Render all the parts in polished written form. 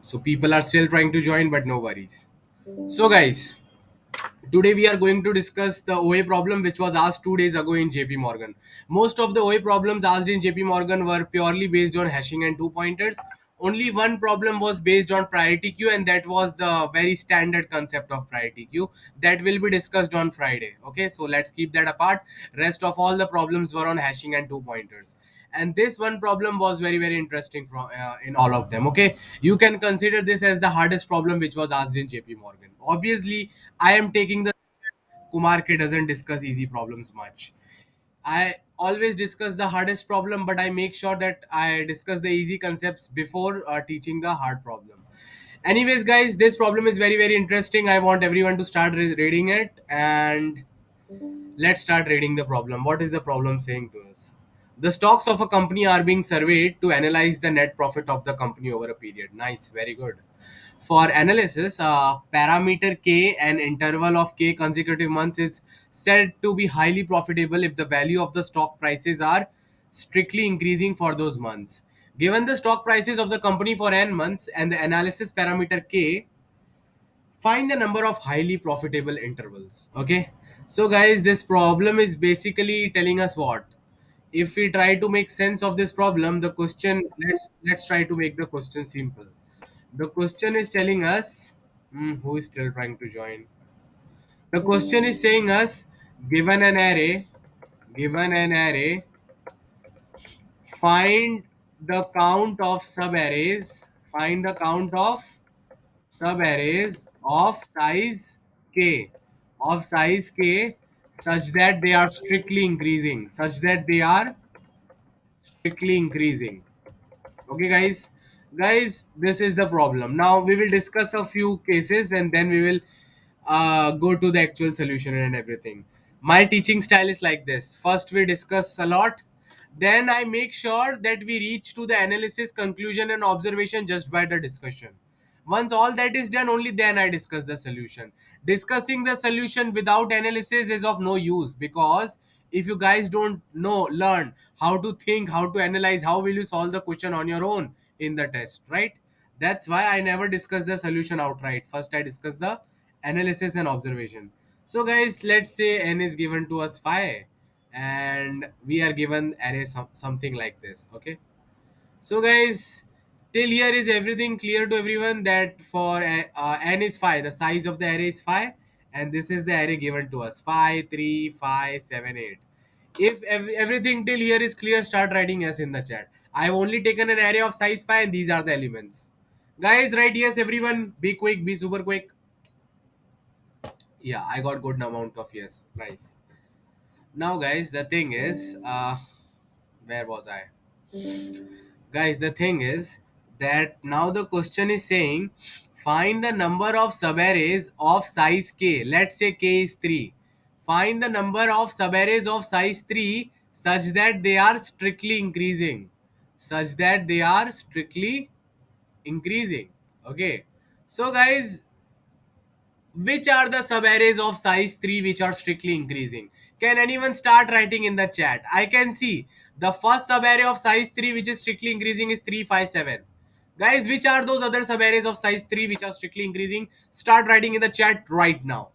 So people are still trying to join, but no worries. So guys, today we are going to discuss the OA problem which was asked 2 days ago in JP Morgan. Most of the OA problems asked in JP Morgan were purely based on hashing and two pointers. Only one problem was based on priority queue, and that was the very standard concept of priority queue that will be discussed on Friday. Okay, so let's keep that apart. Rest of all the problems were on hashing and two pointers, and this one problem was very interesting from in all of them. Okay, you can consider this as the hardest problem which was asked in JP Morgan. Obviously, I am taking the Kumar K doesn't discuss easy problems much. I always discuss the hardest problem, but I make sure that I discuss the easy concepts before teaching the hard problem. Anyways, guys, this problem is very interesting. I want everyone to start reading it, and let's start reading the problem. What is the problem saying to us? The stocks of a company are being surveyed to analyze the net profit of the company over a period. Nice, very good. For analysis, parameter K, an interval of K consecutive months, is said to be highly profitable if the value of the stock prices are strictly increasing for those months. Given the stock prices of the company for n months and the analysis parameter K, find the number of highly profitable intervals. Okay, so guys, this problem is basically telling us what? If we try to make sense of this problem, the question, let's try to make the question simple. The question is telling us, who is still trying to join? The question is saying us, given an array, given an array, find the count of subarrays, find the count of subarrays of size k, such that they are strictly increasing, such that they are strictly increasing. Okay, guys, this is the problem. Now we will discuss a few cases, and then we will go to the actual solution and everything. My teaching style is like this: first we discuss a lot, then I make sure that we reach to the analysis, conclusion and observation just by the discussion. Once all that is done, only then I discuss the solution. Discussing the solution without analysis is of no use, because if you guys don't know, learn how to think, how to analyze, how will you solve the question on your own in the test, right? That's why I never discuss the solution outright. First I discuss the analysis and observation. So guys, let's say n is given to us 5, and we are given array something like this. Okay, so guys, till here is everything clear to everyone that for n is 5, the size of the array is 5, and this is the array given to us: 5, 3, 5, 7, 8. If everything till here is clear, start writing yes in the chat. I've only taken an array of size 5, and these are the elements. Guys, write yes, everyone. Be quick, be super quick. Yeah, I got good amount of yes. Nice. Now guys, the thing is, where was I? Guys, the thing is that now the question is saying, find the number of subarrays of size k. Let's say k is 3. Find the number of subarrays of size 3 such that they are strictly increasing. Such that they are strictly increasing. Okay. So guys, which are the subarrays of size 3 which are strictly increasing? Can anyone start writing in the chat? I can see the first subarray of size 3 which is strictly increasing is 357. Guys, which are those other subarrays of size 3 which are strictly increasing? Start writing in the chat right now.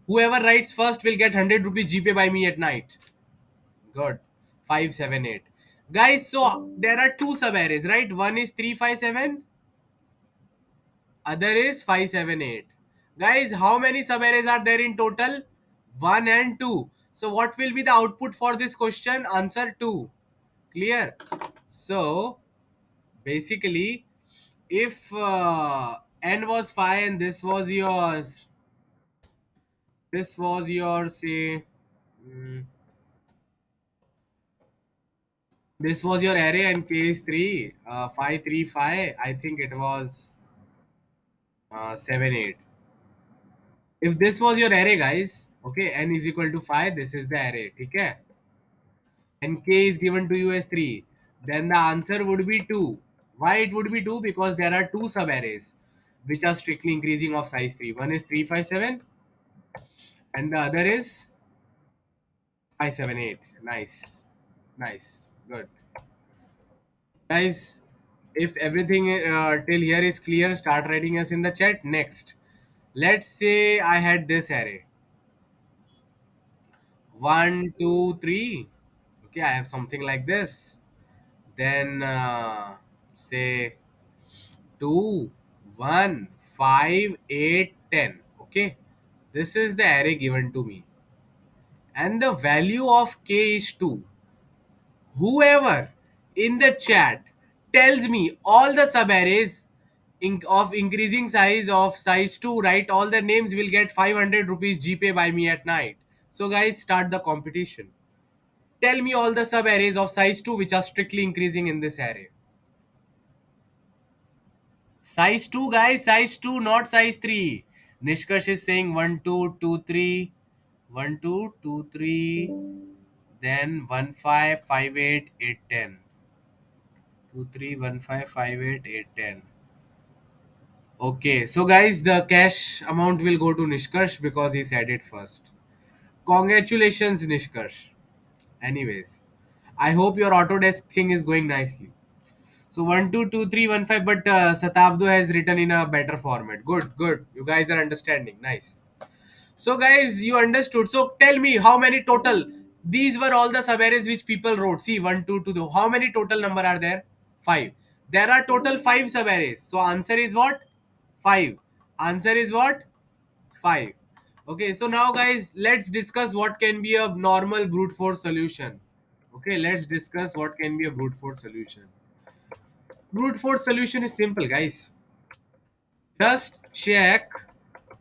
Whoever writes first will get 100 rupees GPay by me at night. Good. 578. Guys, so there are two subarrays, right? One is 357, other is 578. Guys, how many subarrays are there in total? 1 and 2. So what will be the output for this question? Answer 2. Clear? So basically, if n was 5 and this was your say, mm, this was your array and k is 3, 5 3 5, I think it was 7 8. If this was your array, guys, okay, n is equal to 5, this is the array, okay, and k is given to you as 3, then the answer would be 2. Why it would be 2? Because there are two sub arrays which are strictly increasing of size 3. One is 357 and the other is 578. Nice, nice, good. Guys, If everything till here is clear, start writing us in the chat. Next, let's say I had this array: 1 2 3. Okay, I have something like this. Then say 2 1 5 8 10. Okay, this is the array given to me, and the value of k is 2. Whoever in the chat tells me all the subarrays of increasing size of size 2, right, all the names, will get 500 rupees gpay by me at night. So guys, start the competition. Tell me all the subarrays of size 2 which are strictly increasing in this array. Size 2, guys, size 2, not size 3. Nishkarsh is saying 1 2 2 3, 1 2 2 3, then 1 5 5 8 8 10. 2 3 1 5 5 8 8 10. Okay, so guys, the cash amount will go to Nishkarsh because he said it first. Congratulations, Nishkarsh. Anyways, I hope your Autodesk thing is going nicely. So 1 2 2 3 1 5, but Satabdo has written in a better format. Good, good. You guys are understanding. Nice. So guys, you understood. So tell me how many total. These were all the subarrays which people wrote. See, 1 2 2. How many total number are there? Five. There are total five subarrays. So answer is what? Five. Answer is what? Five. Okay. So now guys, let's discuss what can be a normal brute force solution. Okay. Let's discuss what can be a brute force solution. Brute force solution is simple, guys. Just check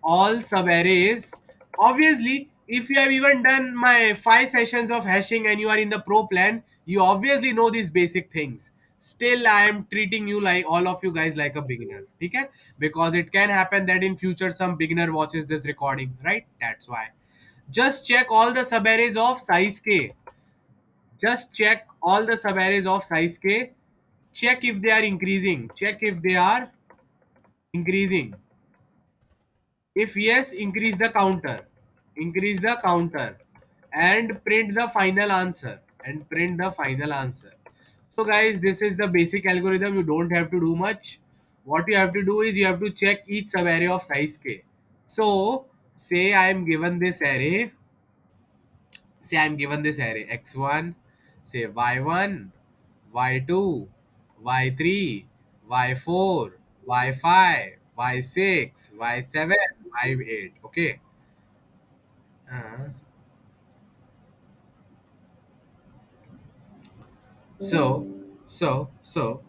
all subarrays. Obviously, if you have even done my 5 sessions of hashing and you are in the pro plan, you obviously know these basic things. Still, I am treating you like all of you guys like a beginner. Okay? Because it can happen that in future some beginner watches this recording, right? That's why. Just check all the subarrays of size K. Just check all the subarrays of size K. Check if they are increasing. Check if they are increasing. If yes, increase the counter. Increase the counter. And print the final answer. And print the final answer. So guys, this is the basic algorithm. You don't have to do much. What you have to do is you have to check each subarray of size k. So say I am given this array. Say I am given this array x1, say y1, y2, y3, y4, y5, y6, y7, y8. Okay. Uh, so, so,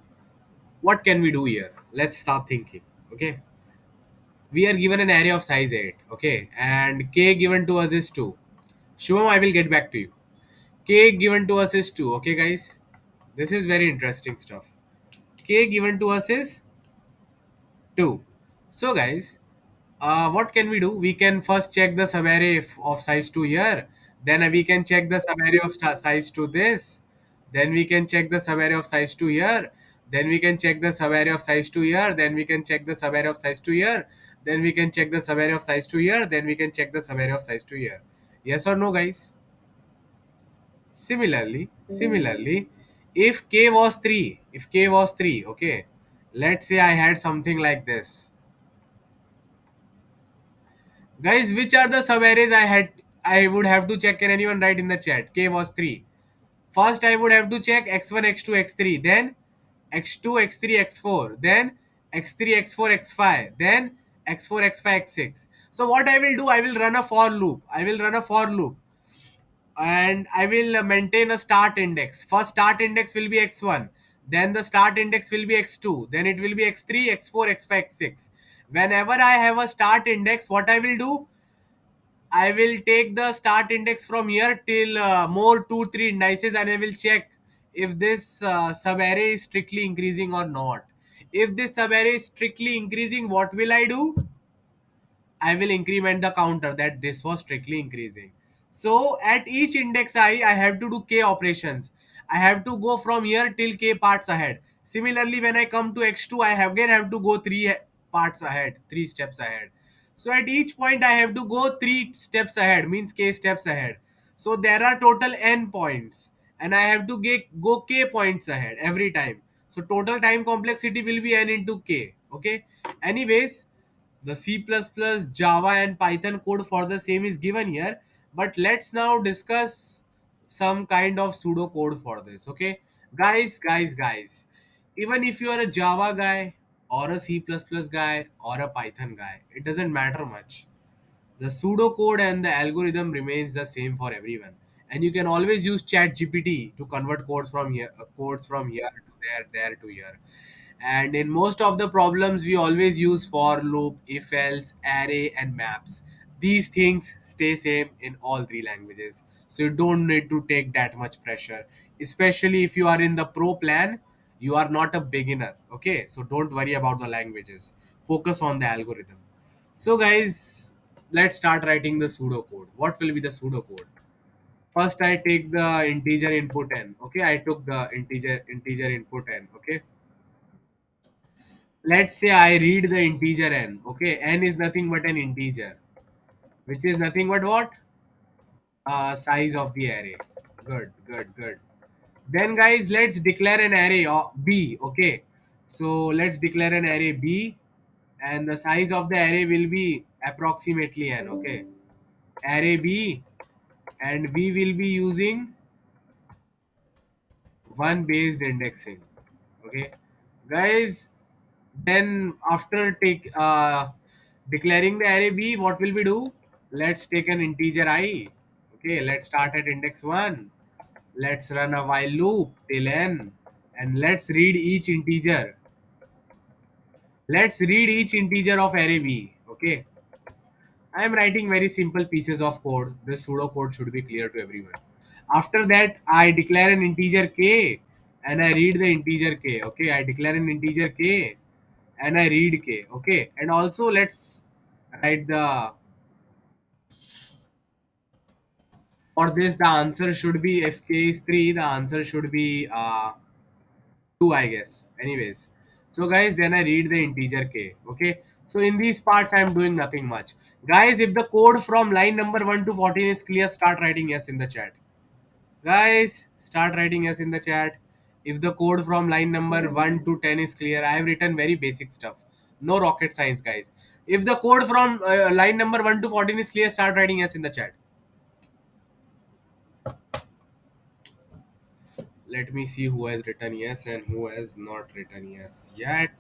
what can we do here? Let's start thinking. Okay. We are given an array of size 8. Okay. And k given to us is 2. Shubham, I will get back to you. K given to us is 2. Okay, guys. This is very interesting stuff. K given to us is 2. So, guys, what can we do? We can first check the subarray of size 2 here. Then we can check the subarray of size 2 this. Then we can check the subarray of size 2 here. Then we can check the subarray of size 2 here. Then we can check the subarray of size 2 here. Then we can check the subarray of size 2 here. Then we can check the subarray of size 2 here. Yes or no, guys? Similarly, if k was 3, okay, let's say I had something like this. Guys, which are the subarrays I would have to check? Can anyone write in the chat? K was 3. First, I would have to check x1, x2, x3, then x2, x3, x4, then x3, x4, x5, then x4, x5, x6. So what I will do, I will run a for loop. And I will maintain a start index. First start index will be x1, then the start index will be x2, then it will be x3, x4, x5, x6. Whenever I have a start index, what I will do, I will take the start index from here till more 2 3 indices, and I will check if this subarray is strictly increasing or not. If this subarray is strictly increasing, what will I do? I will increment the counter that this was strictly increasing. So at each index I have to do k operations. I have to go from here till k parts ahead. Similarly, when I come to x2, I have again have to go parts ahead, 3 steps ahead. So at each point I have to go 3 steps ahead, means k steps ahead. So there are total n points, and I have to go k points ahead every time. So total time complexity will be n into k. Okay. Anyways, the C++, Java and Python code for the same is given here. But let's now discuss some kind of pseudo code for this. Okay. Guys. Even if you are a Java guy or a C++ guy or a Python guy, it doesn't matter much. The pseudocode and the algorithm remains the same for everyone, and you can always use chat gpt to convert codes from here to there to here. And in most of the problems we always use for loop, if else, array and maps. These things stay same in all three languages, so you don't need to take that much pressure, especially if you are in the pro plan. You are not a beginner, okay? So don't worry about the languages, focus on the algorithm. So guys, let's start writing the pseudocode. What will be the pseudocode? First, I take the integer input n. Okay, I took the integer input n. Okay, let's say I read the integer n. Okay, n is nothing but an integer, which is nothing but what? Size of the array. Good. Then guys, let's declare an array b. Okay, so let's declare an array b, and the size of the array will be approximately n. Okay, array b, and we will be using one based indexing. Okay, guys, then after declaring the array b, what will we do? Let's take an integer I. Okay, let's start at index 1. Let's run a while loop till n, and let's read each integer of array b. Okay, I am writing very simple pieces of code. This pseudo code should be clear to everyone. After that, I declare an integer k and I read the integer k. Okay, I declare an integer k and I read k. Okay, and also let's write the, for this the answer should be, if k is 3, the answer should be 2, I guess. Anyways, so guys, then I read the integer k. Okay, so in these parts I am doing nothing much. Guys, if the code from line number 1 to 14 is clear, start writing yes in the chat. Guys, start writing yes in the chat. If the code from line number 1 to 10 is clear, I have written very basic stuff. No rocket science, guys. If the code from line number 1 to 14 is clear, start writing yes in the chat. Let me see who has written yes and who has not written yes yet.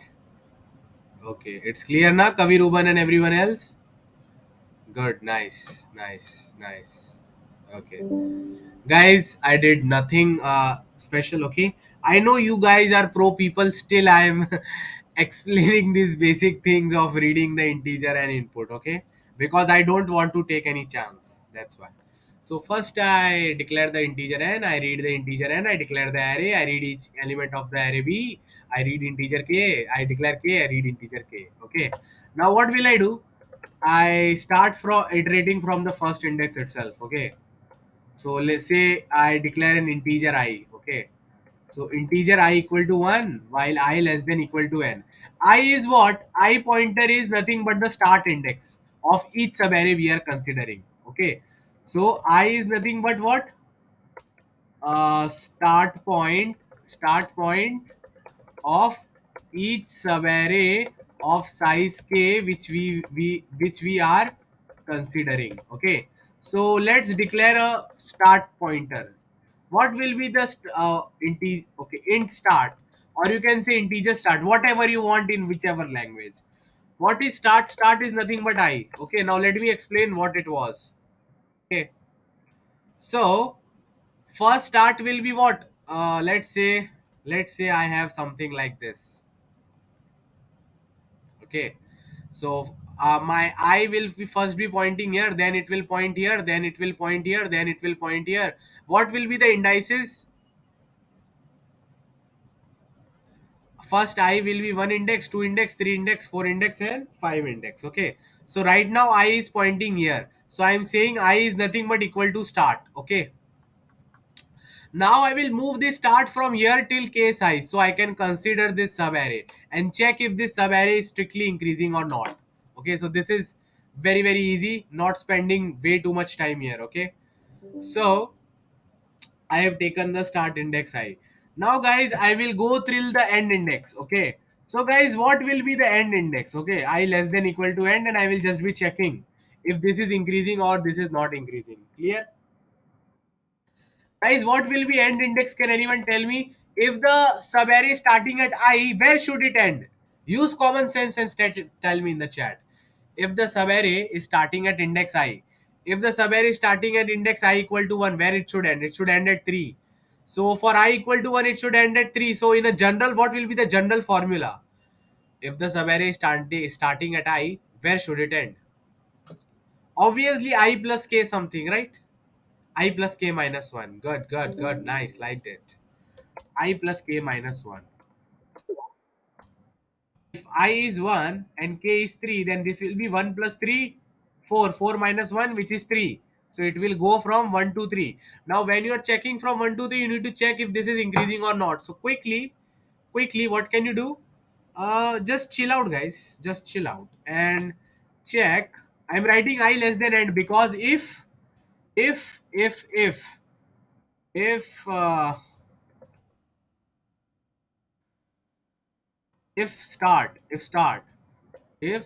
Okay, it's clear now, Kavi Ruban and everyone else? Good, nice. Okay. Guys, I did nothing special. Okay, I know you guys are pro people, still I am explaining these basic things of reading the integer and input. Okay, because I don't want to take any chance, that's why. So first I declare the integer n, I read the integer n, I declare the array, I read each element of the array b, I read integer k, I declare k, I read integer k. Okay, now what will I do? I start from iterating from the first index itself. Okay, so let's say I declare an integer I. Okay, so integer I equal to 1 while I less than equal to n. I is what? I pointer is nothing but the start index of each subarray we are considering. Okay, so I is nothing but what? Start point of each subarray of size k which we are considering. Okay, so let's declare a start pointer. What will be the integer? Okay, int start, or you can say integer start, whatever you want in whichever language. What is start? Start is nothing but I. Okay, now let me explain what it was. Okay, so first start will be what? Let's say I have something like this. Okay, so my I will first be pointing here, then it will point here, then it will point here, then it will point here. What will be the indices? First I will be 1 index, 2 index, 3 index, 4 index and 5 index. Okay, so right now I is pointing here, so I am saying I is nothing but equal to start. Okay, now I will move the start from here till k size, so I can consider this sub array and check if this sub array is strictly increasing or not. Okay, so this is very easy, not spending way too much time here. Okay, so I have taken the start index I. Now guys, I will go till the end index. Okay. So guys, what will be the end index? Okay, I less than equal to end, and I will just be checking if this is increasing or this is not increasing. Clear? Guys, what will be end index? Can anyone tell me? If the sub-array starting at I, where should it end? Use common sense and tell me in the chat. If the sub-array is starting at index I, if the sub-array is starting at index I equal to 1, where it should end? It should end at 3. So for I equal to 1, it should end at 3. So in a general, what will be the general formula? If the sub-array is starting at I, where should it end? Obviously, I plus k something, right? I plus k minus 1. Good, good, good. Nice. Liked it. I plus k minus 1. If I is 1 and k is 3, then this will be 1 plus 3, 4. 4 minus 1, which is 3. So it will go from 1 to 3. Now, when you are checking from 1 to 3, you need to check if this is increasing or not. So quickly, what can you do? Just chill out, guys. Just chill out and check. I'm writing I less than end because if if if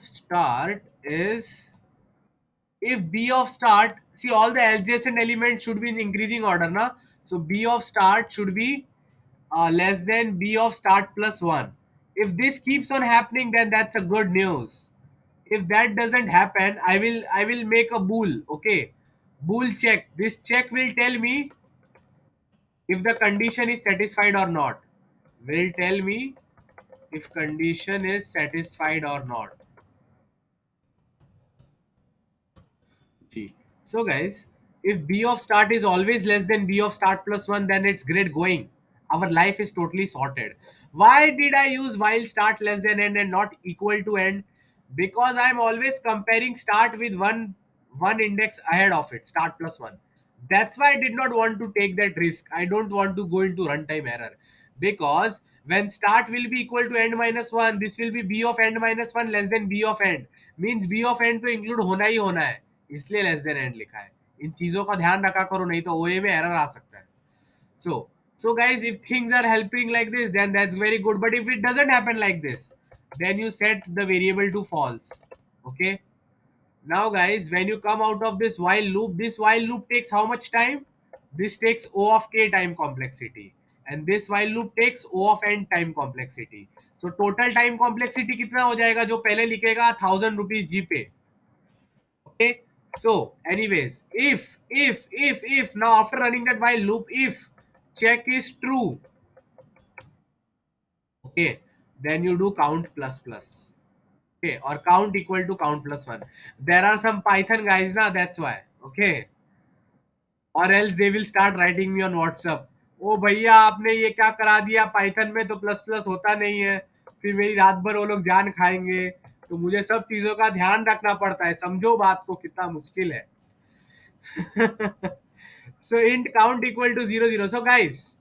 start is if b of start, see all the adjacent elements should be in increasing order na. So b of start should be less than b of start plus 1. If this keeps on happening, then that's a good news. If that doesn't happen, I will make a bool. Okay, bool check. This check will tell me if the condition is satisfied or not. Will tell me if condition is satisfied or not. G. So guys, if b of start is always less than b of start plus 1, then it's great going. Our life is totally sorted. Why did I use while start less than end and not equal to end? Because I'm always comparing start with one index ahead of it, start plus 1. That's why I did not want to take that risk. I don't want to go into runtime error. Because when start will be equal to end minus 1, this will be b of end minus 1 less than b of end. Means b of end to include होना ही होना है, इसलिए less than and लिखा है. इन चीजों का ध्यान रखा करो, नहीं तो ओए में एरर आ सकता है. So guys, if things are helping like this, then that's very good. But if it doesn't happen like this, then you set the variable to false. Okay. Now guys, when you come out of this while loop takes how much time? This takes O of k time complexity, and this while loop takes O of n time complexity. So total time complexity कितना हो जाएगा? जो पहले लिखेगा 1000 rupees जी पे. Okay. So anyways, if now after running that while loop, if check is true, okay, then you do count plus plus. Okay, or count equal to count plus 1. There are some Python guys now, that's why. Okay, or else they will start writing me on WhatsApp. ओ भैया आपने ये क्या करा दिया, Python में तो plus plus होता नहीं है. फिर मेरी रात भर वो लोग जान खाएंगे. तो मुझे सब चीजों का ध्यान रखना पड़ता है. समझो बात को कितना मुश्किल है. So int count equal to 0 0. So guys,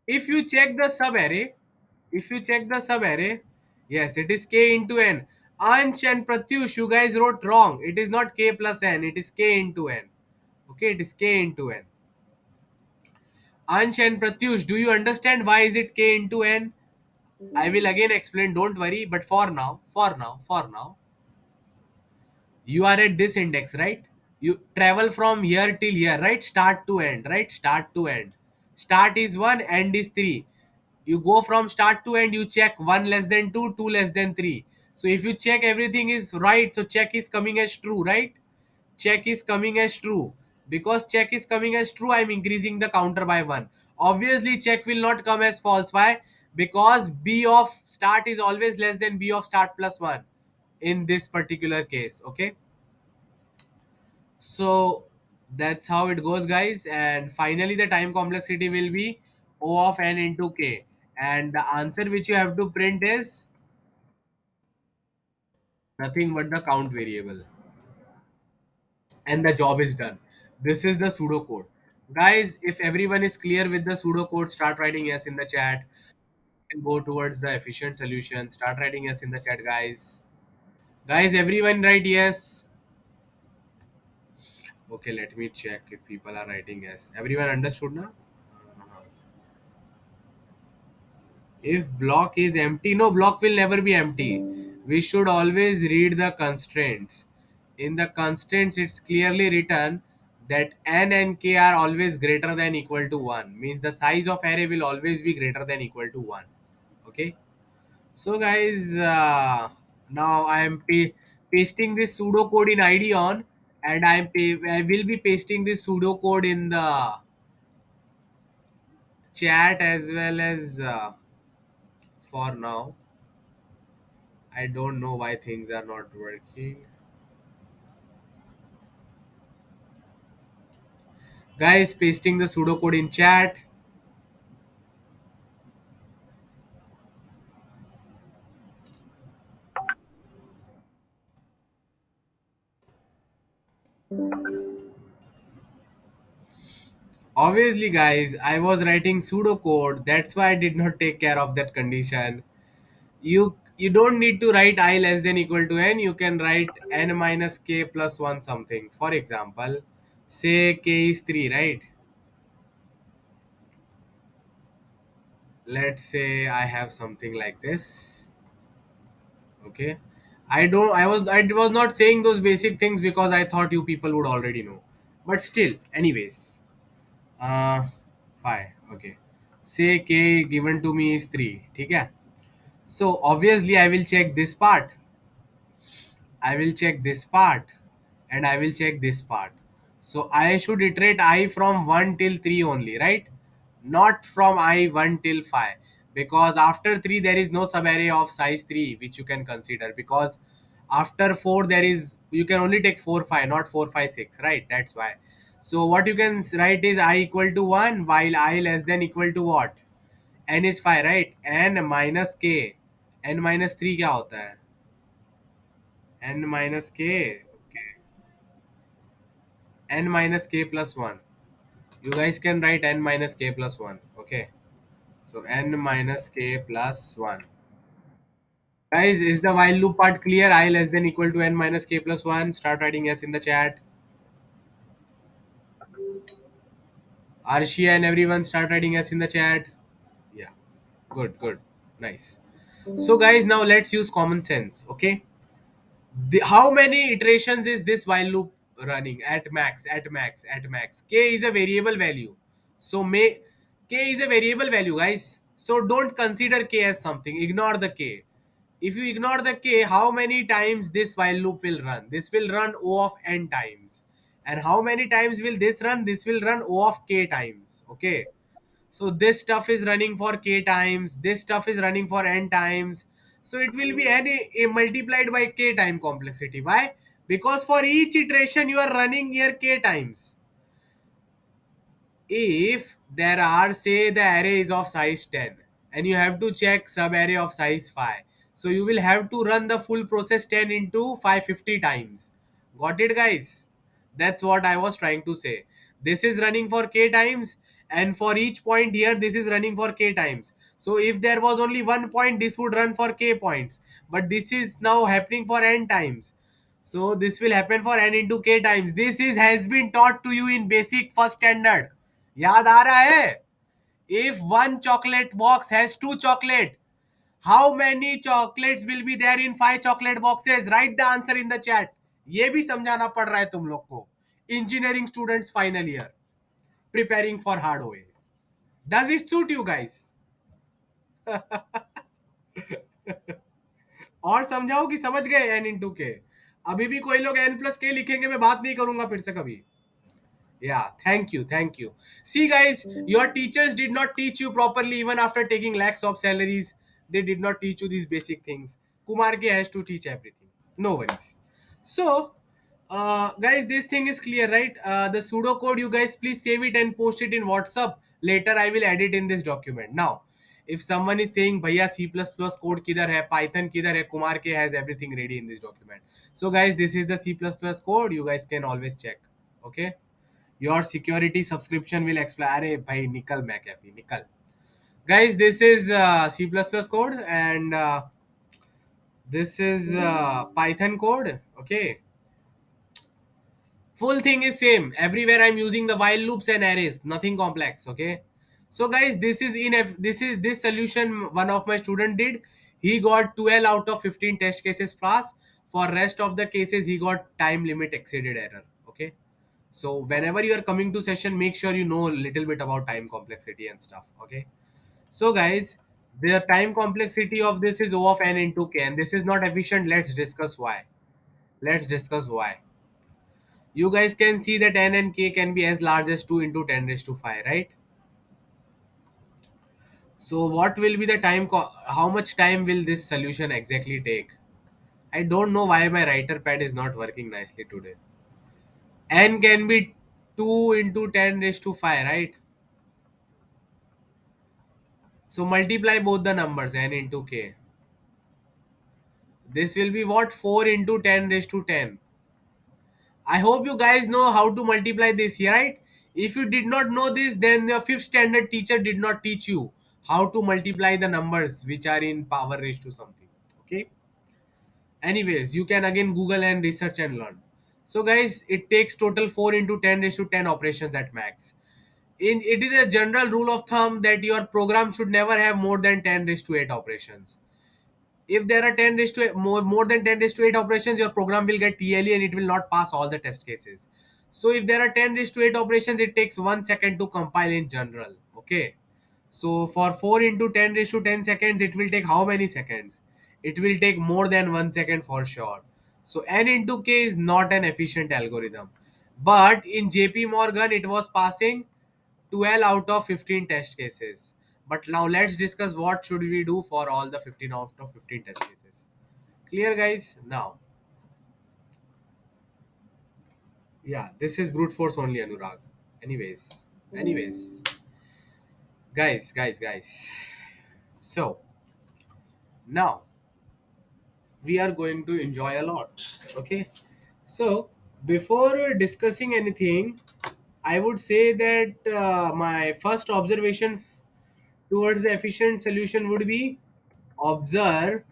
if you check the sub array, yes, it is k into n. Ansh and Pratyush, you guys wrote wrong. It is not k plus n, it is k into n. Okay, it is k into n. Ansh and Pratyush, do you understand why is it k into n? I will again explain, don't worry. But for now, you are at this index, right? You travel from here till here, right? Start to end, right? Start to end. Start is 1, end is 3. You go from start to end, you check 1 less than 2, 2 less than 3. So if you check everything is right, so check is coming as true, right? Check is coming as true. Because check is coming as true, I'm increasing the counter by 1. Obviously, check will not come as false. Why? Because b of start is always less than b of start plus 1 in this particular case. Okay. So that's how it goes, guys. And finally, the time complexity will be O of n into k. And the answer which you have to print is nothing but the count variable. And the job is done. This is the pseudocode. Guys, if everyone is clear with the pseudocode, start writing yes in the chat and go towards the efficient solution. Start writing yes in the chat, guys. Guys, everyone write yes. Okay, let me check if people are writing yes. Everyone understood now? If block is empty, no, block will never be empty. We should always read the constraints. In the constraints it's clearly written that n and k are always greater than equal to 1, means the size of array will always be greater than equal to 1. Okay. So guys, now I am pasting this pseudo code in id on, and I will be pasting this pseudo code in the chat as well as for now. I don't know why things are not working. Guys, pasting the pseudocode in chat. Obviously, guys, I was writing pseudocode. That's why I did not take care of that condition. You don't need to write I less than equal to n. You can write n minus k plus 1 something. For example, say k is 3, right? Let's say I have something like this. Okay. I was not saying those basic things because I thought you people would already know. But still, anyways. Uh 5. Okay. Say k given to me is 3. Okay. So obviously I will check this part. I will check this part, and I will check this part. So I should iterate I from 1 till 3 only, right? Not from I 1 till 5. Because after 3 there is no subarray of size 3 which you can consider, because after 4 there is, you can only take 4 5, not 4 5 6, right? That's why. So what you can write is I equal to 1 while I less than equal to what? N is 5, right? N minus k. N minus 3 क्या होता है? N minus k. Okay. N minus k plus 1. You guys can write n minus k plus 1. Okay. So n minus k plus 1. Guys, is the while loop part clear? I less than equal to n minus k plus 1. Start writing yes in the chat. Arshia and everyone start writing yes in the chat. Yeah. Good, good. Nice. So guys, now let's use common sense. Okay. How many iterations is this while loop running? At max, at max, at max. K is a variable value, so may k is a variable value, guys. So don't consider k as something, ignore the k. If you ignore the k, how many times this while loop will run? This will run o of n times. And how many times will this run? This will run o of k times. Okay. So this stuff is running for k times, this stuff is running for n times. So it will be n multiplied by k time complexity. Why? Because for each iteration you are running here k times. If there are, say the array is of size 10 and you have to check sub array of size 5, so you will have to run the full process 10 into 550 times. Got it, guys? That's what I was trying to say. This is running for k times, and for each point here this is running for k times. So if there was only one point, this would run for k points, but this is now happening for n times. So this will happen for n into k times. This is has been taught to you in basic first standard. याद आ रहा है? If one chocolate box has two chocolate, how many chocolates will be there in 5 chocolate boxes? Write the answer in the chat. ये भी समझाना पड़ रहा है तुम लोग को. Engineering students final year preparing for hard OAs. Does it suit you guys? और समझाओ कि समझ गए n into k? अभी भी कोई लोग n plus k लिखेंगे, मैं बात नहीं करूंगा फिर से कभी. Yeah, thank you, thank you. See, guys, your teachers did not teach you properly even after taking lakhs of salaries. They did not teach you these basic things. Kumar K has to teach everything. No worries. So, guys, this thing is clear, right? The pseudo code, you guys please save it and post it in WhatsApp. Later, I will add it in this document. Now, if someone is saying, "Bhaiya C++ code kidhar hai, Python kidhar hai," Kumar K has everything ready in this document. So, guys, this is the C++ code. You guys can always check. Okay. Your security subscription will expire. अरे भाई निकल McAfee निकल. Guys, this is C++ code, and this is Python code. Okay, full thing is same everywhere. I'm using the while loops and arrays, nothing complex. Okay, So guys, this solution one of my student did. He got 12 out of 15 test cases pass. For rest of the cases he got time limit exceeded error. Okay. So whenever you are coming to session, make sure you know a little bit about time complexity and stuff. Okay. So guys, the time complexity of this is O of n into k, and this is not efficient. Let's discuss why. Let's discuss why. You guys can see that n and k can be as large as 2 into 10 raised to 5, right? So what will be the how much time will this solution exactly take? I don't know why my writer pad is not working nicely today. N can be 2 into 10 raised to 5, right? So multiply both the numbers n into k. This will be what? 4 into 10 raised to 10. I hope you guys know how to multiply this here, right? If you did not know this, then the fifth standard teacher did not teach you how to multiply the numbers which are in power raised to something. Okay. Anyways, you can again Google and research and learn. So guys, it takes total 4 into 10 raised to 10 operations at max. It is a general rule of thumb that your program should never have more than 10 raised to 8 operations. If there are 10 raised to 8, more than 10 raised to 8 operations, your program will get TLE and it will not pass all the test cases. So if there are 10 raised to 8 operations, it takes 1 second to compile in general. Okay. So for 4 into 10 raised to 10 seconds, it will take how many seconds? It will take more than 1 second for sure. So n into k is not an efficient algorithm. But in JP Morgan, it was passing 12 out of 15 test cases. But now let's discuss what should we do for all the 15 out of 15 test cases. Clear guys? Now, yeah, this is brute force only, Anurag. Anyways, guys. So now we are going to enjoy a lot. Okay. So before discussing anything, I would say that my first observation towards the efficient solution would be observe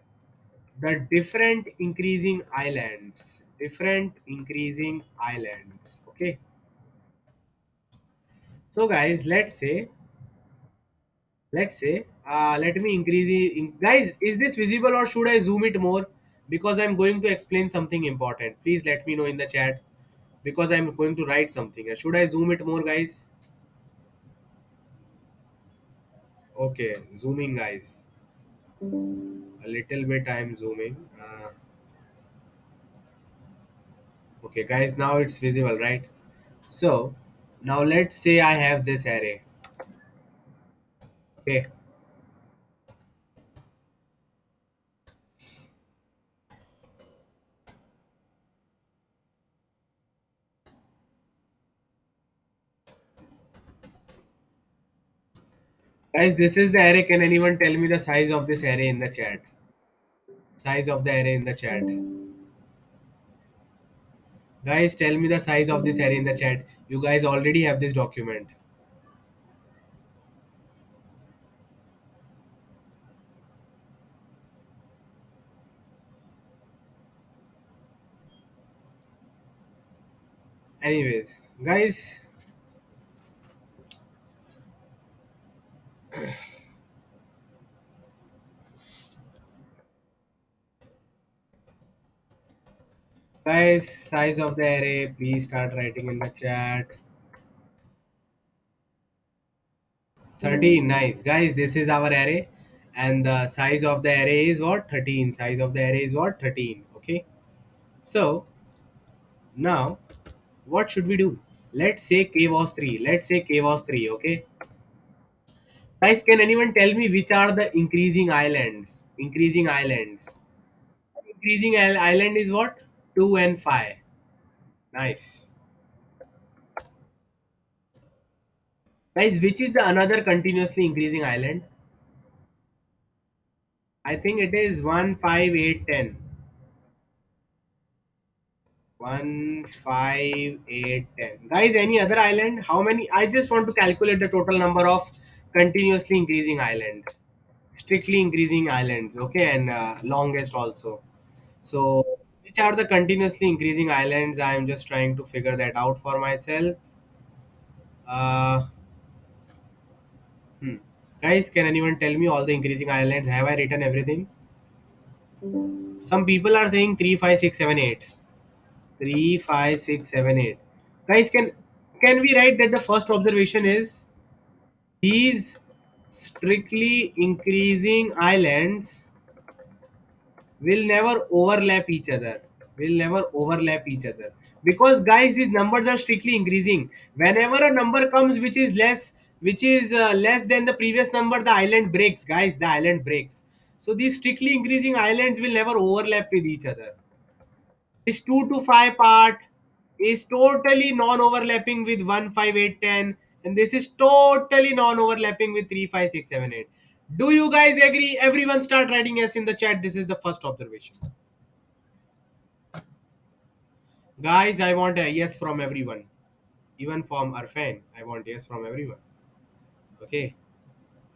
the different increasing islands. Okay. So guys, let me increase guys, is this visible or should I zoom it more? Because I'm going to explain something important. Please let me know in the chat, because I'm going to write something. Should I zoom it more, guys? Okay, zooming, guys. A little bit I'm zooming. Okay, guys, now it's visible, right? So now let's say I have this array. Okay, guys, this is the array. Can anyone tell me the size of this array in the chat? Size of the array in the chat. Guys, tell me the size of this array in the chat. You guys already have this document. Anyways, guys, size of the array, please start writing in the chat. 13, nice. Guys, this is our array. And the size of the array is what? 13. Size of the array is what? 13. Okay. So, now, what should we do? Let's say k was 3. Let's say k was 3. Okay. Guys, can anyone tell me which are the increasing islands? Increasing islands. Island is what? 2 and 5. Nice. Guys, which is the another continuously increasing island? I think it is 1, 5, 8, 10. 1, 5, 8, 10. Guys, any other island? How many? I just want to calculate the total number of continuously increasing islands. Strictly increasing islands. Okay, and longest also. So, which are the continuously increasing islands? I am just trying to figure that out for myself. Uh, Hmm. Guys, can anyone tell me all the increasing islands? Have I written everything? Some people are saying 3, 5, 6, 7, 8. 3, 5, 6, 7, 8. Guys, can we write that the first observation is these strictly increasing islands will never overlap each other, will never overlap each other, because guys these numbers are strictly increasing. Whenever a number comes which is less, which is less than the previous number, the island breaks, guys, the island breaks. So these strictly increasing islands will never overlap with each other. This 2 to 5 part is totally non-overlapping with 1, 5, 8, 10, and this is totally non-overlapping with 3, 5, 6, 7, 8. Do you guys agree? Everyone start writing yes in the chat. This is the first observation. Guys, I want a yes from everyone. Even from our fan. I want yes from everyone. Okay.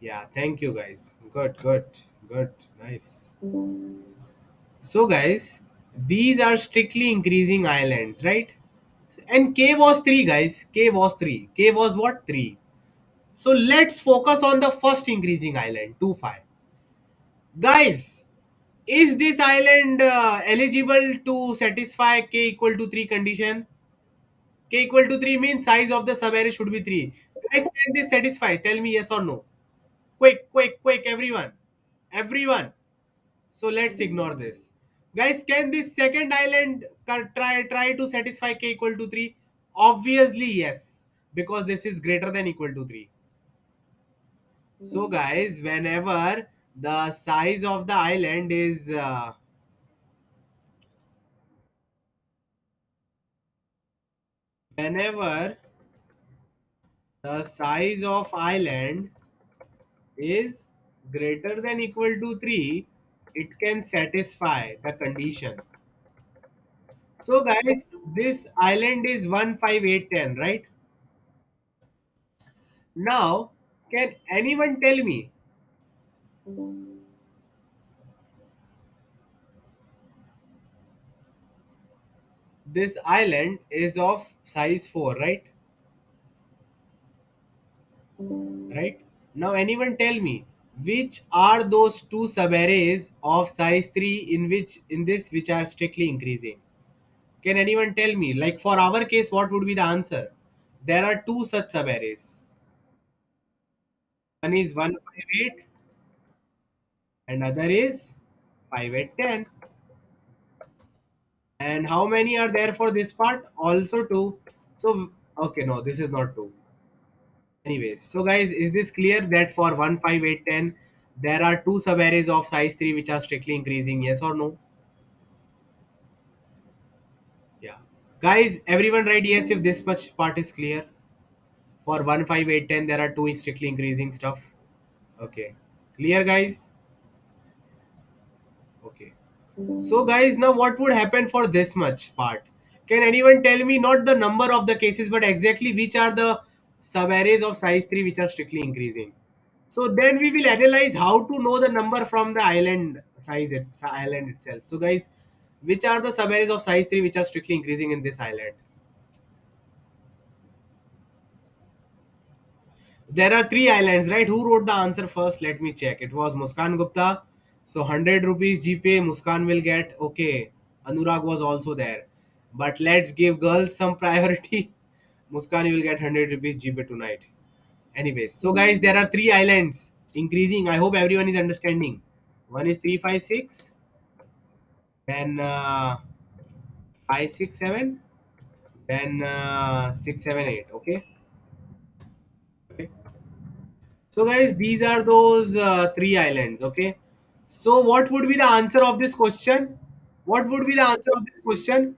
Yeah, thank you guys. Good, good, good. Nice. So guys, these are strictly increasing islands, right? And K was 3, guys. K was 3. K was what? 3. So let's focus on the first increasing island, 2, 5. Guys, is this island eligible to satisfy K equal to 3 condition? K equal to 3 means size of the sub-array should be 3. Guys, can this satisfy? Tell me yes or no. Quick, quick, quick, everyone. Everyone. So let's ignore this. Guys, can this second island try to satisfy K equal to 3? Obviously, yes. Because this is greater than equal to 3. So guys, whenever the size of the island is whenever the size of island is greater than equal to 3, it can satisfy the condition. So guys, this island is 1, 5, 8, 10, right? Now, can anyone tell me this island is of size 4, right? Right? Now, anyone tell me which are those two subarrays of size 3 in this which are strictly increasing? Can anyone tell me? Like for our case, what would be the answer? There are two such subarrays. One is 158 and other is 5810. And how many are there for this part? Also two. So okay, no, this is not two. Anyways, so guys, is this clear that for 15810 there are two subarrays of size 3 which are strictly increasing? Yes or no? Yeah. Guys, everyone write yes if this much part is clear. For 15810 there are two strictly increasing stuff. Okay. Clear guys? Okay. So guys, now what would happen for this much part? Can anyone tell me not the number of the cases but exactly which are the subarrays of size 3 which are strictly increasing? So then we will analyze how to know the number from the island size, island itself. So guys, which are the subarrays of size 3 which are strictly increasing in this island? There are three islands, right? Who wrote the answer first? Let me check. It was Muskan Gupta. So 100 rupees GPay Muskan will get. Okay. Anurag was also there. But let's give girls some priority. Muskan, you will get 100 rupees GPay tonight. Anyways, so guys, there are three islands increasing. I hope everyone is understanding. One is 356, then 567, then 678. Okay. Okay. So guys, these are those three islands. Okay. So what would be the answer of this question? What would be the answer of this question?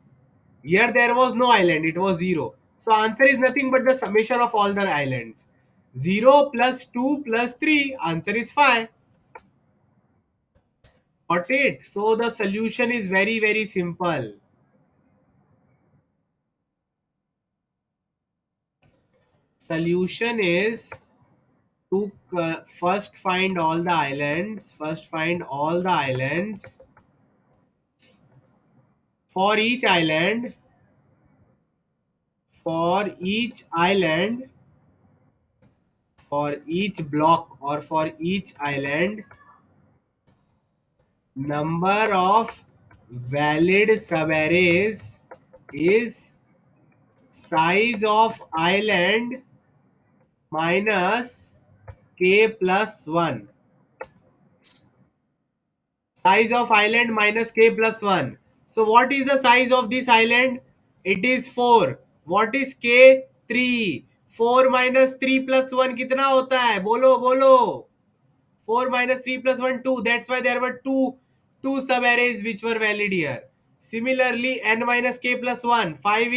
Here there was no island. It was zero. So answer is nothing but the summation of all the islands. 0 plus 2 plus 3. Answer is 5. Got it? So the solution is very, very simple. Solution is to first find all the islands. First find all the islands. For each island, for each island, for each block or for each island, number of valid subarrays is size of island minus k plus 1. Size of island minus k plus 1. So what is the size of this island? It is 4. What is k? 3. 4 minus 3 plus 1 कितना होता है? बोलो बोलो. 4 minus 3 plus 1 2. That's why there were two sub arrays which were valid here. Similarly, n minus k plus 1. 5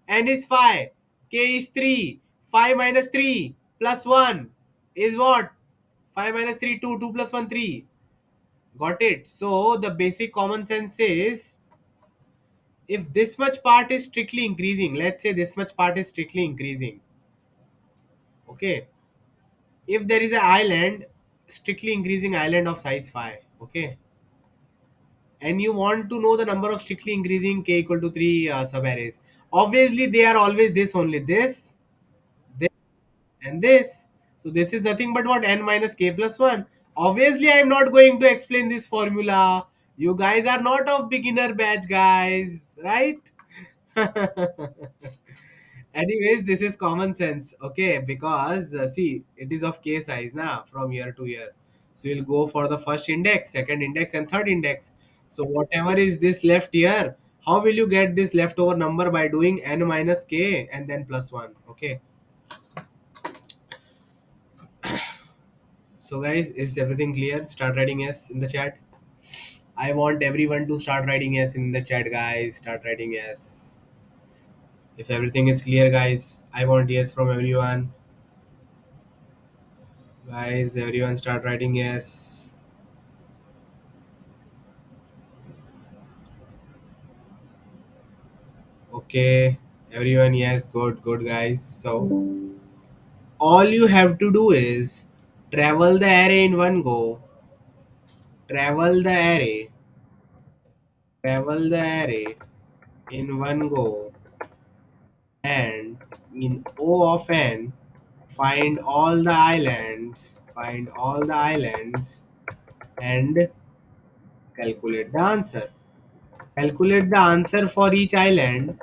n is 5. K is 3. 5 minus 3 plus 1 is what? 5 minus 3 2. 2 plus 1 3. Got it? So the basic common sense is, if this much part is strictly increasing, let's say this much part is strictly increasing. Okay. If there is an island, strictly increasing island of size 5. Okay. And you want to know the number of strictly increasing k equal to 3 subarrays. Obviously, they are always this only. This, and this. So this is nothing but what? N minus k plus 1. Obviously, I am not going to explain this formula. You guys are not of beginner batch, guys. Right? Anyways, this is common sense, okay? Because see, it is of k size now from year to year. So you'll go for the first index, second index, and third index. So whatever is this left here, how will you get this leftover number? By doing n minus k and then plus 1, okay? So guys, is everything clear? Start writing yes in the chat. I want everyone to start writing yes in the chat, guys. Start writing yes. If everything is clear, guys, I want yes from everyone. Guys, everyone start writing yes. Okay, everyone, yes, good, good, guys. So, all you have to do is travel the array in one go, travel the array, travel the array in one go, and in O of n, find all the islands, and calculate the answer. Calculate the answer for each island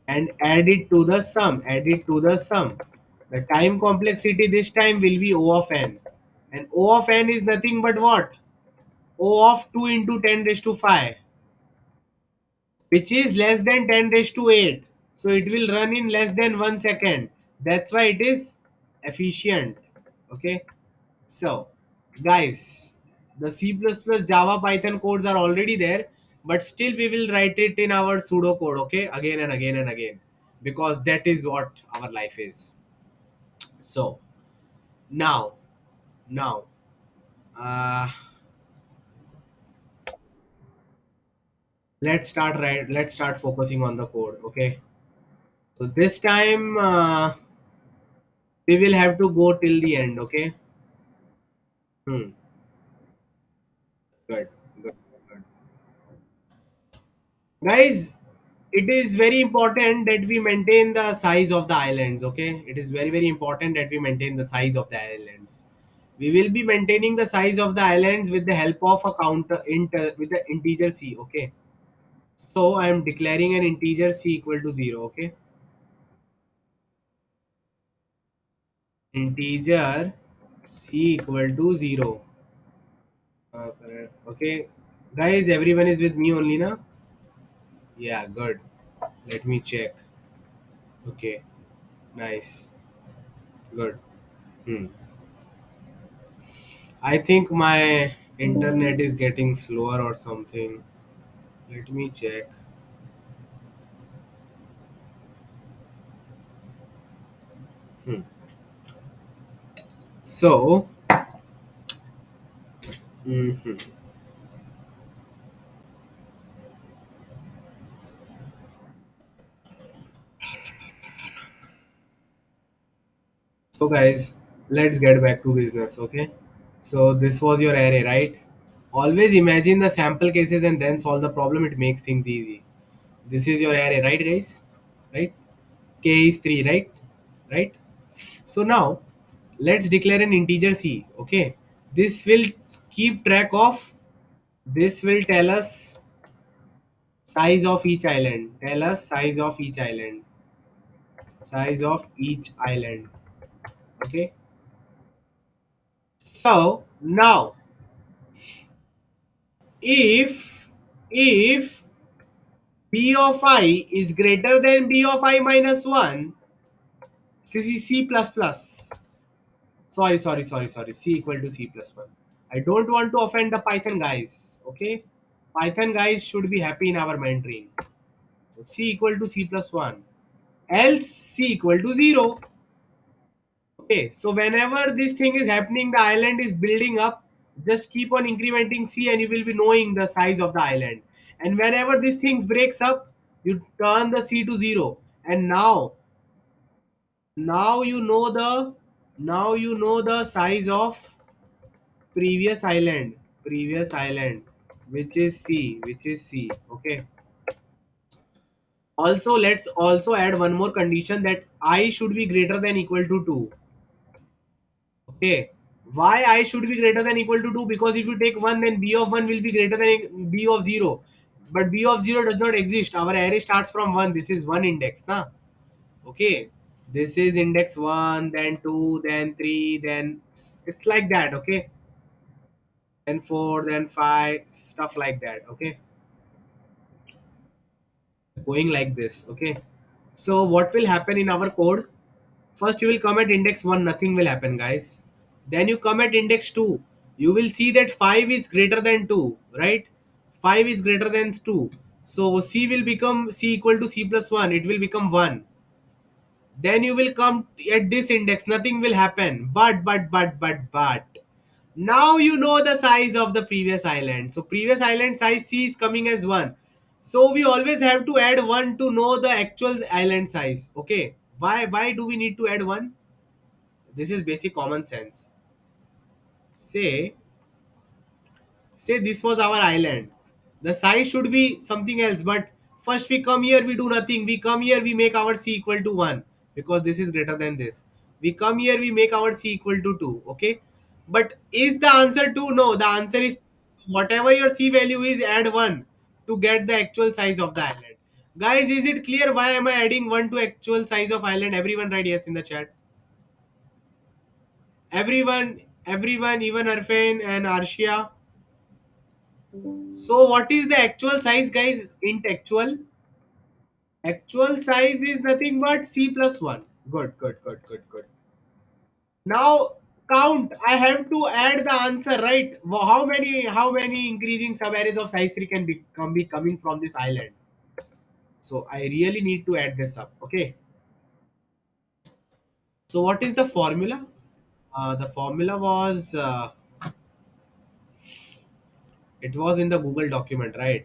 and add it to the sum. Add it to the sum. The time complexity this time will be O of n. And O of n is nothing but what? O of 2 into 10 raised to 5, which is less than 10 raised to 8. So it will run in less than 1 second. That's why it is efficient. Okay. So, guys, the C++, Java, Python codes are already there, but still we will write it in our pseudo code, okay, again and again and again, because that is what our life is. So, now, now, uh, let's start focusing on the code, okay? So this time we will have to go till the end, okay? Hmm. Good, good, good. Guys, it is very important that we maintain the size of the islands, okay? It is very, very important that we maintain the size of the islands. We will be maintaining the size of the islands with the help of a counter with the integer c, okay? So I am declaring an integer c equal to 0, okay? Integer c equal to 0. Okay, guys, everyone is with me only now? Yeah, good. Let me check. Okay, nice, good. Hmm. I think my internet is getting slower or something. Let me check. Hmm. So, mhm. So guys, let's get back to business. Okay. So this was your array, right? Always imagine the sample cases and then solve the problem. It makes things easy. This is your array, right, guys? Right? K is 3, right? Right? So now let's declare an integer c. Okay, this will keep track of, this will tell us size of each island, tell us size of each island, size of each island. Okay, so now if b of I is greater than b of I minus 1, c plus plus, sorry, c equal to c plus 1. I don't want to offend the Python guys. Okay, Python guys should be happy in our mentoring. So c equal to c plus 1, else c equal to 0. Okay, so whenever this thing is happening, the island is building up, just keep on incrementing c and you will be knowing the size of the island. And whenever this thing breaks up, you turn the c to 0. And now you know the, now you know the size of previous island, which is c. Okay, also let's also add one more condition, that I should be greater than equal to 2. Okay, why I should be greater than equal to 2? Because if you take 1, then b of 1 will be greater than b of 0, but b of 0 does not exist. Our array starts from 1. This is one index na. Okay, this is index 1, then 2, then 3, then it's like that. Okay, then 4, then 5, stuff like that. Okay, going like this. Okay, so what will happen in our code? First you will come at index 1, nothing will happen guys. Then you come at index 2, you will see that 5 is greater than 2, right? 5 is greater than 2, so c will become c equal to c plus 1, it will become 1. Then you will come at this index, nothing will happen, but now you know the size of the previous island. So previous island size c is coming as 1, so we always have to add 1 to know the actual island size. Okay, why do we need to add 1? This is basic common sense. Say say this was our island, the size should be something else, but first we come here, we do nothing, we come here, we make our c equal to 1, because this is greater than this. We come here, we make our c equal to 2. Okay, but is the answer 2? No, the answer is whatever your c value is, add 1 to get the actual size of the island. Guys, is it clear why am I adding 1 to actual size of island? Everyone write yes in the chat. Everyone, even Arfan and Arshia. So what is the actual size, guys? Int actual size is nothing but c plus 1. Good. Now count. I have to add the answer, right? How many increasing subarrays of size 3 can be coming from this island? So I really need to add this up. Okay. So what is the formula? The formula was it was in the Google document, right?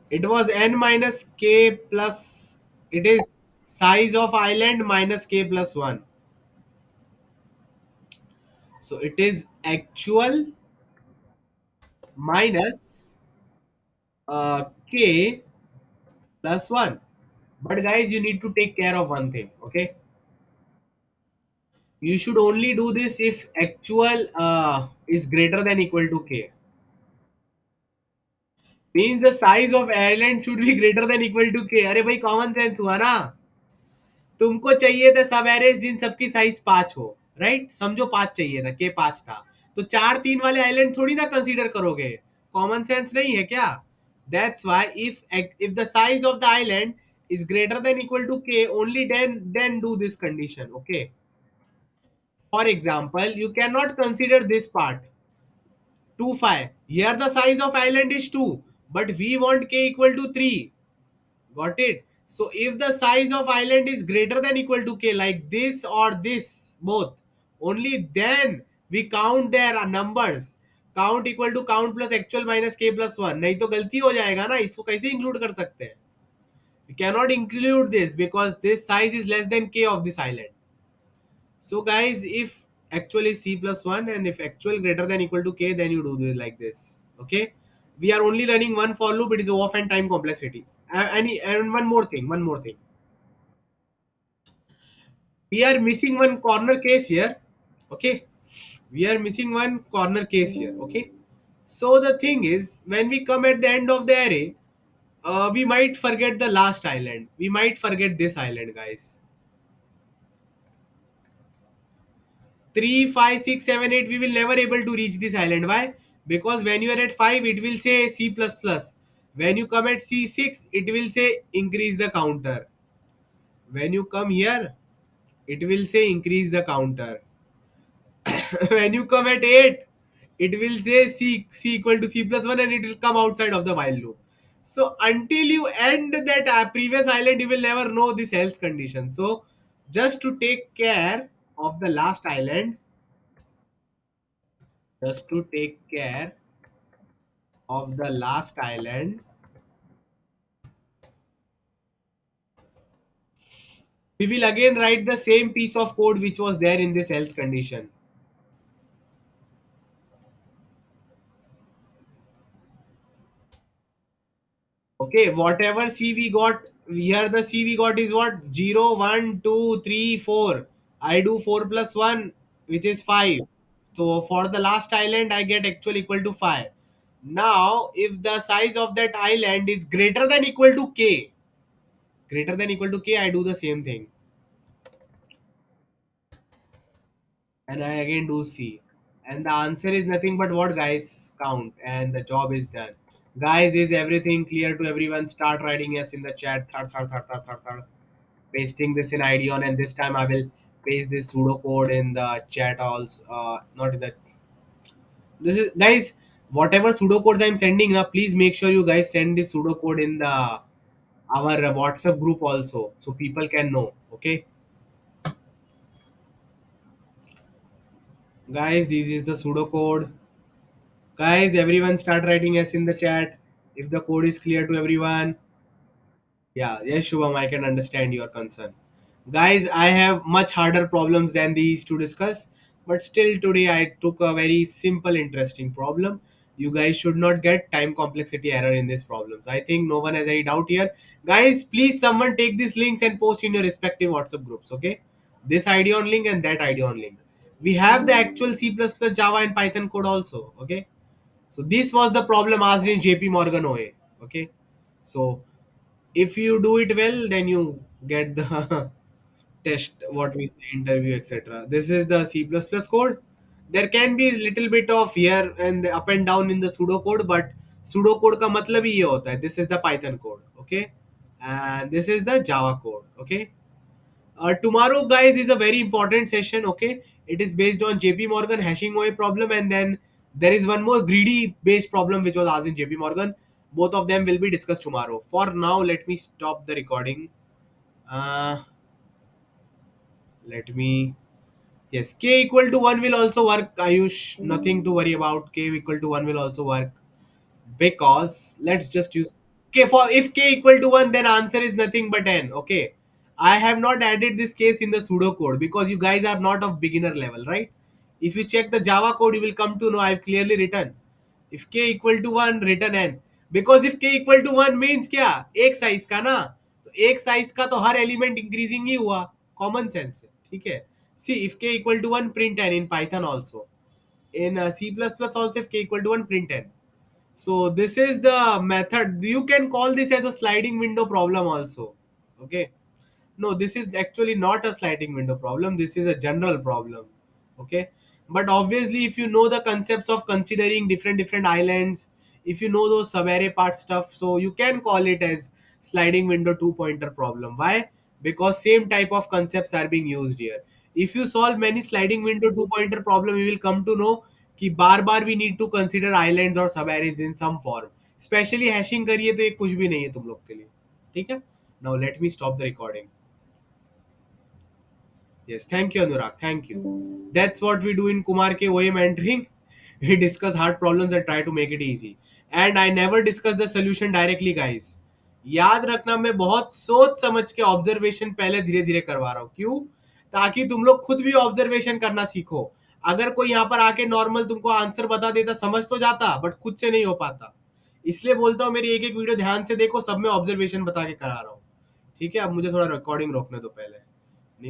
It was n minus k plus, it is size of island minus k plus 1. So it is actual minus k plus 1. But guys, you need to take care of one thing. Okay, you should only do this if actual is greater than equal to k. Means the size of island should be greater than equal to k. अरे भाई common sense हुआ ना. तुमको चाहिए था सब arrays जिन सबकी size 5 हो, राइट? समझो 5 चाहिए था, के 5 था, तो 4 3 वाले आइलैंड थोड़ी ना कंसीडर करोगे. कॉमन सेंस नहीं है क्या? That's why if the size of the island is greater than equal to k, only then do this condition. Okay, for example, you cannot consider this part 2 5. Here the size of island is 2, but we want k equal to 3. Got it? So if the size of island is greater than equal to k, like this or this, both, only then we count their numbers. Count equal to count plus actual minus k plus 1. नहीं तो गलती हो जाएगा ना, इसको कैसे include कर सकते हैं? We cannot include this because this size is less than k of this island. So guys, if actual is c plus 1 and if actual greater than equal to k, then you do this like this. Okay, we are only running one for loop, it is O of n time complexity. And one more thing. We are missing one corner case here. Okay, we are missing one corner case here. Okay, so the thing is, when we come at the end of the array, we might forget the last island. We might forget this island, guys. 3, 5, 6, 7, 8. We will never able to reach this island. Why? Because when you are at 5, it will say C++. When you come at C6, it will say increase the counter. When you come here, it will say increase the counter. When you come at 8, it will say C equal to C+1, and it will come outside of the while loop. So until you end that previous island, you will never know this else condition. So just to take care of the last island, just to take care of the last island, we will again write the same piece of code which was there in this else condition. Okay, whatever C we got, here the C we got is what? 0, 1, 2, 3, 4. I do 4 plus 1, which is 5. So for the last island, I get actual equal to 5. Now, if the size of that island is greater than equal to k, greater than equal to k, I do the same thing. And I again do C. And the answer is nothing but what, guys? Count. And the job is done. Guys, is everything clear to everyone? Start writing yes in the chat. Third, third, third, third, third, third. Pasting this in ID on, and this time I will paste this pseudo code in the chat also. Not in the. This is, guys, whatever pseudo codes I'm sending now. Please make sure you guys send this pseudo code in the our WhatsApp group also, so people can know. Okay, guys, this is the pseudo code. Guys, everyone start writing yes in the chat if the code is clear to everyone. Yeah, yes, Shubham, I can understand your concern. Guys, I have much harder problems than these to discuss, but still today I took a very simple, interesting problem. You guys should not get time complexity error in these problems. I think no one has any doubt here. Guys, please someone take these links and post in your respective WhatsApp groups, okay? This ID on link and that ID on link. We have the actual C++, Java and Python code also, okay? So this was the problem asked in JP Morgan OA, okay? So if you do it well, then you get the test, what we say, interview, etc. This is the C++ code. There can be a little bit of here and up and down in the pseudo code, but pseudo code का मतलब ही ये होता है. This is the Python code, okay, and this is the Java code, okay. Tomorrow, guys, is a very important session, okay. It is based on JP Morgan hashing OA problem, and then there is one more greedy based problem which was asked in JP Morgan. Both of them will be discussed tomorrow. For now, let me stop the recording. uh, Let me. Yes, k equal to 1 will also work, Ayush. Nothing to worry about. K equal to 1 will also work. Because let's just use k for, if k equal to 1, then answer is nothing but n. Okay. I have not added this case in the pseudo code because you guys are not of beginner level, right? If you check the Java code, you will come to know I've clearly written. If k equal to 1, written n. Because if k equal to 1 means क्या, एक size का ना, तो एक size का तो हर element increasing ही हुआ. Common sense है, ठीक है. See, if k equal to 1, print n in Python also. In C++ also, if k equal to 1, print n. So this is the method. You can call this as a sliding window problem also. Okay. No, this is actually not a sliding window problem. This is a general problem. Okay. But obviously, if you know the concepts of considering different islands, if you know those sub-array part stuff, so you can call it as sliding window two pointer problem. Why? Because same type of concepts are being used here. If you solve many sliding window two pointer problem, you will come to know कि बार बार we need to consider islands और सब arrays in some form. Especially hashing करिए तो ये कुछ भी नहीं है तुम लोग के लिए. ठीक है. Now let me stop the recording. Yes, thank you, Anurag. Thank you. That's what we do in Kumar ke OA mentoring. We discuss hard problems and try to make it easy. And I never discuss the solution directly, guys. याद रखना, मैं बहुत सोच समझ के observation पहले धीरे धीरे करवा रहा हूँ. क्यों? ताकि तुम लोग खुद भी ऑब्जर्वेशन करना सीखो. अगर कोई यहाँ पर आके नॉर्मल तुमको आंसर बता देता, समझ तो जाता, बट खुद से नहीं हो पाता. इसलिए बोलता हूँ मेरी एक एक वीडियो ध्यान से देखो, सब में ऑब्जर्वेशन बता के करा रहा हूँ। ठीक है, अब मुझे थोड़ा रिकॉर्डिंग रोकने दो पहले।